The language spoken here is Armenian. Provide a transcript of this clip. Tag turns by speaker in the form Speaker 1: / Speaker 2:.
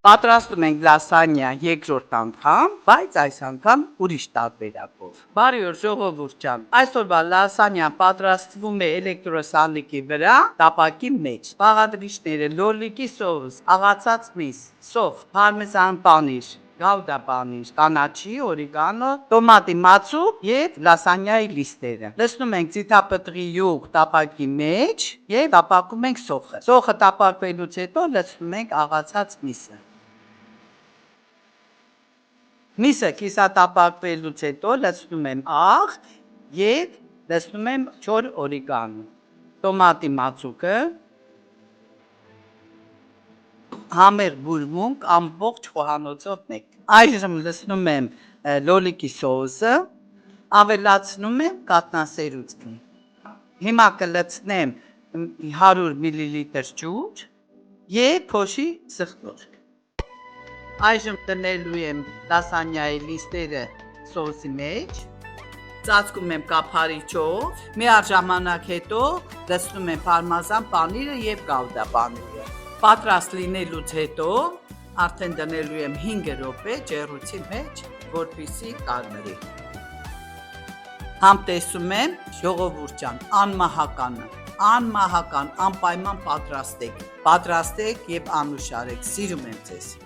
Speaker 1: Պատրաստում ենք լասանյա երկրորդ անգամ, բայց այս անգամ ուրիշ տարբերակով։ Բարի օր ժողովուրդ ջան։ Այսօրվա լասանյան պատրաստվում է էլեկտրոսալիկի վրա, տապակի մեջ։ Բաղադրիչները՝ լոլիկի սոուս, աղացած միս, սոխ, պարմեզան պանիր, գաուդա պանիր, կանաչի, օրիգանո, տոմատի մածուկ եւ լասանյայի լիստերը։ Լցնում ենք ձիթապտղի յուղ տապակի մեջ եւ տապակում ենք սոխը։ Սոխը տապակվելուց հետո լցնում ենք աղացած միսը։ Միսը կիսատապակվելուց հետո լցնում եմ աղ եւ լցնում եմ չոր օրիգանո, տոմատի մածուկը, համեղ բուրմունք ամբողջ խոհանոցով մեկ։ Այժմ լցնում եմ լոլիկի սոուսը, ավելացնում եմ կատնասերուցքի։ Հիմա կլցնեմ 100 մլ ջուր եւ փոշի սխտոր։ Այժմ տնելու եմ լասանյայի լիստերը սոուսի մեջ, ծածկում եմ կափարիչով, միաժամանակ հետո լցնում եմ պարմեզան պանիրը եւ գաուդա պանիրը։ Պատրաստ լինելուց հետո արդեն դնելու եմ 5 րոպե ջեռուցի մեջ, որպեսզի կարմրի։ Համտեսում եմ, ժողովուրդ ջան, անմահական, անպայման պատրաստեք եւ անուշարեք, սիրում եմ ձեզ։